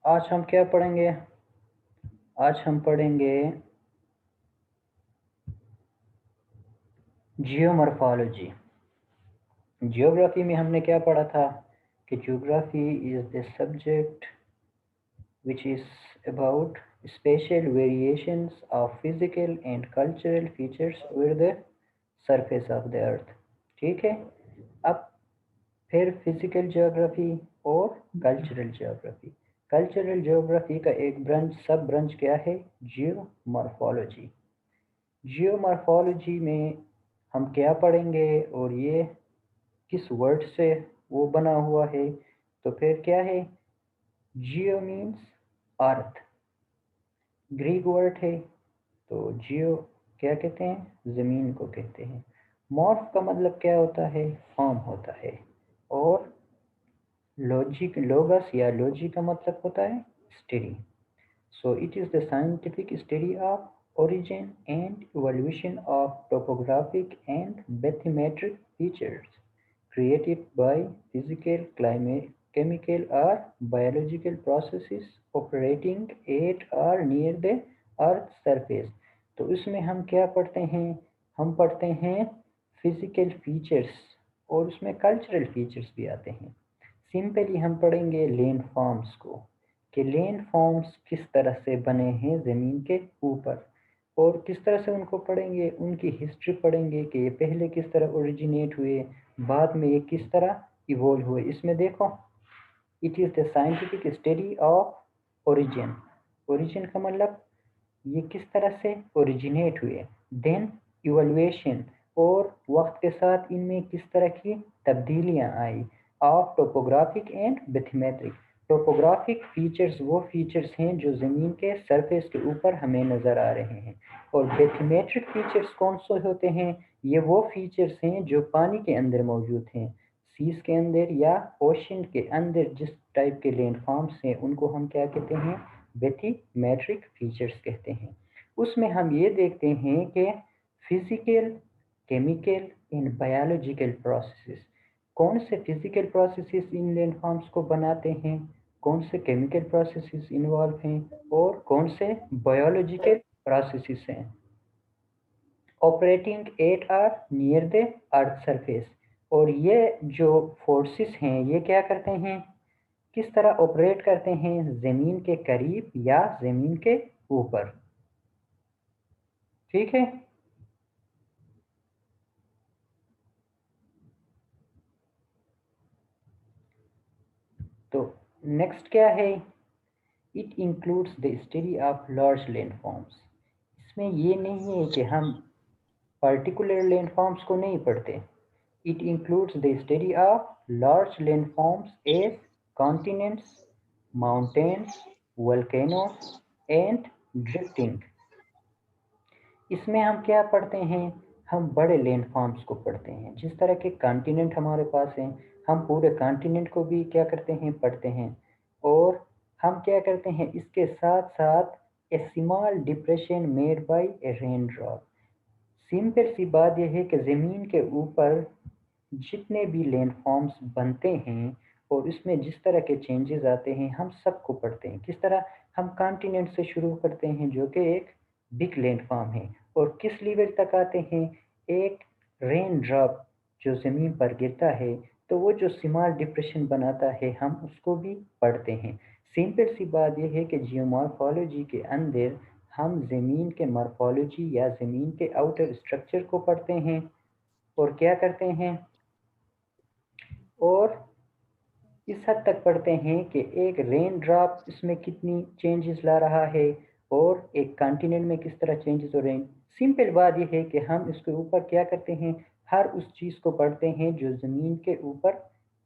आज हम क्या पढ़ेंगे? आज हम पढ़ेंगे जियोमॉर्फोलॉजी। जियोग्राफी में हमने क्या पढ़ा था कि geography is the subject which is about spatial variations of physical and cultural features over the surface of the earth। ठीक है। अब फिर फिजिकल ज्योग्राफी और कल्चरल ज्योग्राफी। कल्चरल ज्योग्राफी का एक ब्रांच सब ब्रांच क्या है? जियोमॉर्फोलॉजी। जियोमॉर्फोलॉजी में हम क्या पढ़ेंगे और ये किस वर्ड से वो बना हुआ है? तो फिर क्या है? जियो मीन्स अर्थ, ग्रीक वर्ड है। तो जियो क्या कहते हैं? ज़मीन को कहते हैं। मॉर्फ का मतलब क्या होता है? फॉर्म होता है। और लॉजिक, लोगस या लॉजिक का मतलब होता है study. So it is the scientific study of origin and evolution of topographic and bathymetric features created by physical, climate, chemical or biological processes operating at or near the earth's surface। तो इसमें हम क्या पढ़ते हैं? हम पढ़ते हैं physical features और उसमें कल्चरल फीचर्स भी आते हैं। सिंपली हम पढ़ेंगे लैंड फॉर्म्स को कि लैंड फॉर्म्स किस तरह से बने हैं ज़मीन के ऊपर, और किस तरह से उनको पढ़ेंगे, उनकी हिस्ट्री पढ़ेंगे कि ये पहले किस तरह ओरिजिनेट हुए, बाद में ये किस तरह इवोल्व हुए। इसमें देखो, it is the scientific study of origin. Origin का मतलब ये किस तरह से ओरिजिनेट हुए। देन इवोल्यूशन, और वक्त के साथ इनमें किस तरह की तब्दीलियां आई। Of topographic and bathymetric. Topographic features वो फीचर्स हैं जो ज़मीन के सरफेस के ऊपर हमें नज़र आ रहे हैं, और बैथीमेट्रिक फीचर्स कौन से होते हैं? ये वो फीचर्स हैं जो पानी के अंदर मौजूद हैं। सीज के अंदर या ओशन के अंदर जिस टाइप के लैंडफॉर्म्स हैं उनको हम क्या कहते हैं? बैथीमेट्रिक फीचर्स कहते हैं। उसमें हम ये देखते हैं कि physical, chemical and biological processes, कौन से फिजिकल प्रोसेसेस इन लैंडफॉर्म्स को बनाते हैं, कौन से केमिकल प्रोसेसेस इन्वॉल्व हैं, और कौन से बायोलॉजिकल प्रोसेसेस हैं operating at or near the earth surface. और ये जो फोर्सेस हैं ये क्या करते हैं, किस तरह ऑपरेट करते हैं ज़मीन के करीब या ज़मीन के ऊपर। ठीक है। तो नेक्स्ट क्या है? It includes the study of large landforms. इसमें ये नहीं है कि हम पर्टिकुलर लैंडफॉर्म्स को नहीं पढ़ते। It includes the study of large landforms as continents, mountains, volcanoes and drifting. इसमें हम क्या पढ़ते हैं? हम बड़े लैंडफॉर्म्स को पढ़ते हैं। जिस तरह के कॉन्टिनेंट हमारे पास हैं, हम पूरे कॉन्टिनेंट को भी क्या करते हैं? पढ़ते हैं। और हम क्या करते हैं? इसके साथ साथ a small depression made by a rain drop. Simple सी बात यह है कि ज़मीन के ऊपर जितने भी लैंडफॉर्म्स बनते हैं और इसमें जिस तरह के चेंजेस आते हैं हम सबको पढ़ते हैं। किस तरह? हम कॉन्टिनेंट से शुरू करते हैं जो कि एक बिग लैंडफॉर्म है, और किस लेवल तक आते हैं? एक रेन ड्रॉप जो ज़मीन पर गिरता है तो वो जो स्मॉल डिप्रेशन बनाता है हम उसको भी पढ़ते हैं। सिंपल सी बात यह है कि जियोमॉर्फोलॉजी के अंदर हम ज़मीन के मॉर्फोलॉजी या ज़मीन के आउटर स्ट्रक्चर को पढ़ते हैं, और क्या करते हैं, और इस हद तक पढ़ते हैं कि एक रेन ड्रॉप इसमें कितनी चेंजेस ला रहा है और एक कॉन्टिनेंट में किस तरह चेंजेस हो रहे हैं। सिंपल बात यह है कि हम इसके ऊपर क्या करते हैं? हर उस चीज़ को पढ़ते हैं जो ज़मीन के ऊपर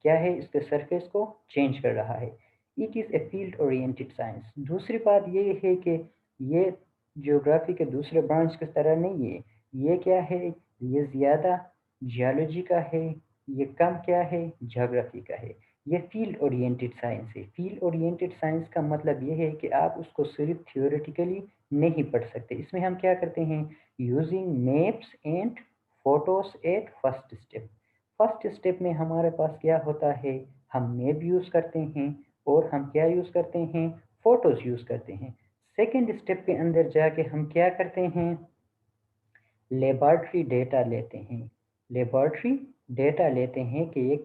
क्या है, इसके सरफेस को चेंज कर रहा है। It is a field oriented science. दूसरी बात ये है कि ये ज्योग्राफी के दूसरे ब्रांच की तरह नहीं है। ये क्या है? ये ज़्यादा जियोलॉजी का है, ये कम क्या है? ज्योग्राफी का है। ये फील्ड ओरिएंटेड साइंस है। फील्ड ओरिएंटेड साइंस का मतलब ये है कि आप उसको सिर्फ थियोरेटिकली नहीं पढ़ सकते। इसमें हम क्या करते हैं? Using maps and photos at first step. First step में हमारे पास क्या होता है? हम मैप यूज़ करते हैं, और हम क्या यूज़ करते हैं? फ़ोटोज़ यूज़ करते हैं। सेकंड स्टेप के अंदर जाके हम क्या करते हैं, लेबॉरेटरी डेटा लेते हैं। लेबॉरेटरी डेटा लेते हैं कि ये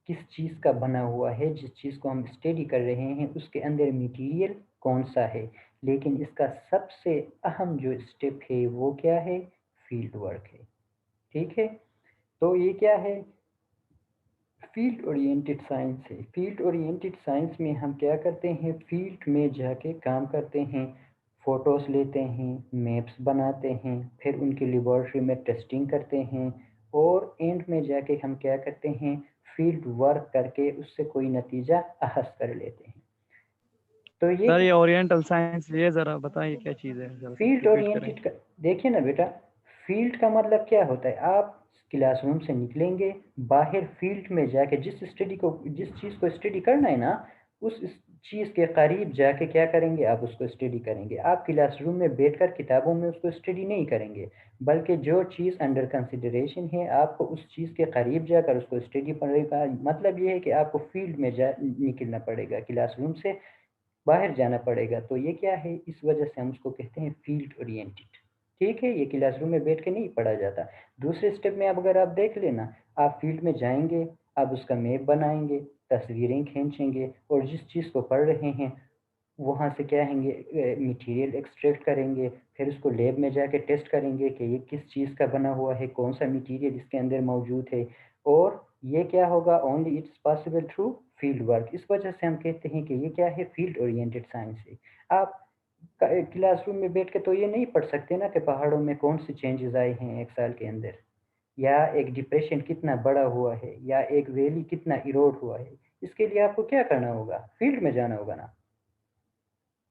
किस चीज़ का बना हुआ है, जिस चीज़ को हम स्टडी कर रहे हैं उसके अंदर मटेरियल कौन-सा है। लेकिन इसका सबसे अहम जो स्टेप है वो क्या है? फील्ड वर्क है, ठीक है? तो ये क्या है? फील्ड ओरिएंटेड साइंस है। फील्ड ओरिएंटेड साइंस में हम क्या करते हैं, फील्ड में जाके काम करते हैं, फ़ोटोज़ लेते हैं, मैप्स बनाते हैं, फिर उनकी लेबॉरेटरी में टेस्टिंग करते हैं और एंड में जाके हम क्या करते हैं, फील्ड वर्क करके उससे कोई नतीजा अख़ज़ कर लेते हैं। तो ये सर ये ओरिएंटल साइंस ये ज़रा बताइए क्या चीज़ है, ज़रा फील्ड रिपीट करें। ओरिएंटेड का देखिए ना बेटा, फील्ड का मतलब क्या होता है? आप क्लासरूम से निकलेंगे, बाहर फील्ड में जाके जिस चीज़ को स्टडी करना है ना, उस चीज़ के करीब जाके क्या करेंगे? आप उसको स्टडी करेंगे। आप क्लासरूम में बैठकर किताबों में उसको स्टडी नहीं करेंगे, बल्कि जो चीज़ अंडर कंसिडरेशन है, आपको उस चीज़ के करीब जाकर उसको स्टडी पड़ेगा। मतलब ये है कि आपको फील्ड में जा निकलना पड़ेगा, क्लासरूम से बाहर जाना पड़ेगा। तो ये क्या है? इस वजह से हम उसको कहते हैं फील्ड ओरिएंटेड। ठीक है? ये क्लासरूम में बैठ के नहीं पढ़ा जाता। दूसरे स्टेप में अब अगर आप देख लेना, आप फील्ड में जाएँगे, आप उसका मैप बनाएँगे, तस्वीरें खींचेंगे और जिस चीज़ को पढ़ रहे हैं, वहाँ से क्या हैंगे मटेरियल एक्सट्रैक्ट करेंगे, फिर उसको लैब में जाके टेस्ट करेंगे कि ये किस चीज़ का बना हुआ है, कौन-सा मटेरियल इसके अंदर मौजूद है और ये क्या होगा only it's possible through field work. इस वजह से हम कहते हैं कि ये क्या है फील्ड ओरिएंटेड साइंस है। आप क्लासरूम में बैठ के तो ये नहीं पढ़ सकते ना कि पहाड़ों में कौन से चेंजेस आए हैं 1 साल के अंदर या एक डिप्रेशन कितना बड़ा हुआ है या एक वैली कितना इरोड हुआ है। इसके लिए आपको क्या करना होगा? फील्ड में जाना होगा ना।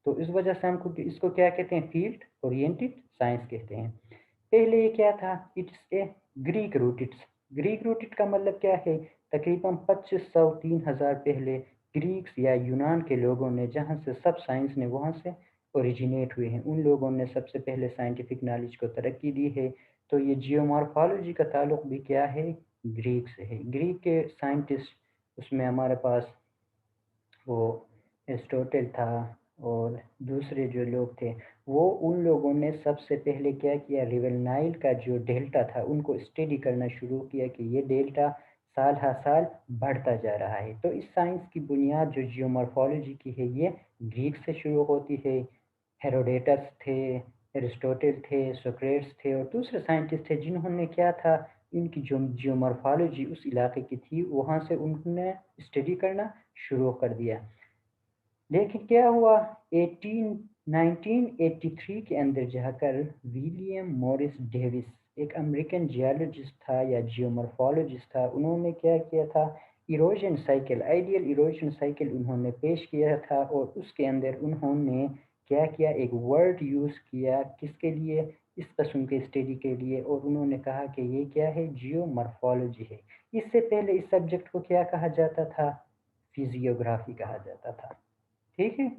तो इस वजह से हमको इसको क्या कहते हैं? फील्ड ओरिएंटेड साइंस कहते हैं। पहले ये क्या था? It's a Greek rooted. Greek rooted का मतलब क्या है? तकरीबन 2500-3000 पहले ग्रीक्स या यूनान के लोगों ने जहाँ से सब साइंस ने वहाँ से ओरिजिनेट हुए हैं। उन लोगों ने सबसे पहले साइंटिफिक नॉलेज को तरक्की दी है। तो ये जियोमॉर्फोलॉजी का ताल्लुक भी क्या है? ग्रीक से है। ग्रीक के साइंटिस्ट उसमें हमारे पास वो एरिस्टोटल था और दूसरे जो लोग थे, वो उन लोगों ने सबसे पहले क्या किया, रिवर नाइल का जो डेल्टा था, उनको स्टडी करना शुरू किया कि ये डेल्टा साल हर साल बढ़ता जा रहा है। तो इस साइंस की बुनियाद जो जियोमॉर्फोलॉजी की है, ये ग्रीक से शुरू होती है। हेरोडेटस थे, एरिस्टोटल थे, सोक्रेट्स थे और दूसरे साइंटिस्ट थे जिन्होंने क्या था, इनकी जो जियोमॉर्फोलॉजी उस इलाके की थी, वहाँ से उन्होंने स्टडी करना शुरू कर दिया। लेकिन क्या हुआ 1983 के अंदर जाकर विलियम मॉरिस डेविस एक अमेरिकन जियोलॉजिस्ट था या जियोमॉर्फोलॉजिस्ट था, उन्होंने क्या किया था, erosion cycle, ideal erosion cycle उन्होंने पेश किया था और उसके अंदर उन्होंने क्या किया, एक वर्ड यूज़ किया किसके लिए, इस कस्म के स्टडी के लिए, और उन्होंने कहा कि ये क्या है, जियोमॉर्फोलॉजी है। इससे पहले इस सब्जेक्ट को क्या कहा जाता था, फिजियोग्राफी कहा जाता था। ठीक है।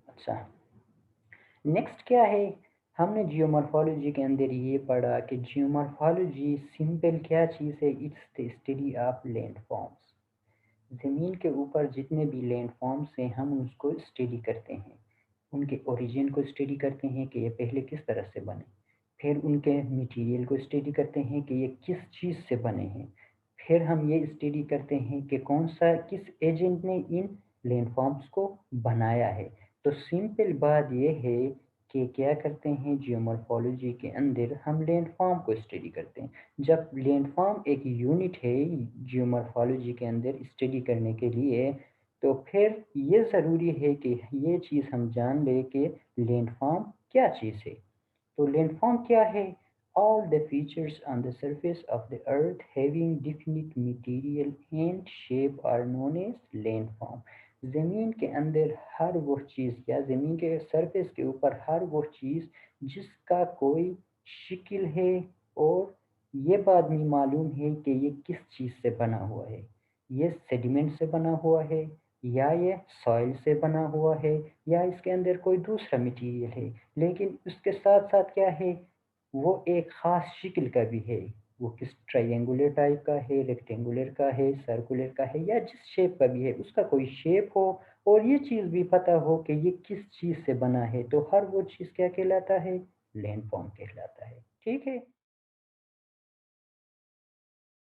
अच्छा, नेक्स्ट क्या है, हमने जियोमॉर्फोलॉजी के अंदर ये पढ़ा कि जियोमॉर्फोलॉजी सिंपल क्या चीज़ है, it's the study of landforms. ज़मीन के ऊपर जितने भी लैंडफॉर्म्स हैं हम उसको स्टडी करते हैं, उनके ओरिजिन को स्टडी करते हैं कि ये पहले किस तरह से बने, फिर उनके मटेरियल को स्टडी करते हैं कि ये किस चीज़ से बने हैं, फिर हम ये स्टडी करते हैं कि कौन सा किस एजेंट ने इन लैंडफॉर्म्स को बनाया है। तो सिंपल बात ये है कि क्या करते हैं, जियोमॉर्फोलॉजी के अंदर हम लैंडफॉर्म को स्टडी करते हैं। जब लैंडफॉर्म एक यूनिट है जियोमॉर्फोलॉजी के अंदर स्टडी करने के लिए, तो फिर ये ज़रूरी है कि ये चीज़ हम जान लें कि लैंडफॉर्म क्या चीज़ है। तो लैंडफॉर्म क्या है? All the features on the surface of the earth having definite material and shape are known as landform। ज़मीन के अंदर हर वो चीज़ या ज़मीन के सरफेस के ऊपर हर वो चीज़ जिसका कोई शिकिल है और ये बात नहीं मालूम है कि ये किस चीज़ से बना हुआ है, ये सेडिमेंट से बना हुआ है या ये सॉइल से बना हुआ है या इसके अंदर कोई दूसरा मटेरियल है, लेकिन उसके साथ-साथ क्या है, वो एक ख़ास शक्ल का भी है। वो किस ट्रायंगुलर टाइप का है, रेक्टेंगुलर का है, सर्कुलर का है या जिस शेप का भी है, उसका कोई शेप हो और ये चीज़ भी पता हो कि ये किस चीज़ से बना है, तो हर वो चीज़ क्या कहलाता है? लैंडफ़ॉर्म कहलाता है। ठीक है?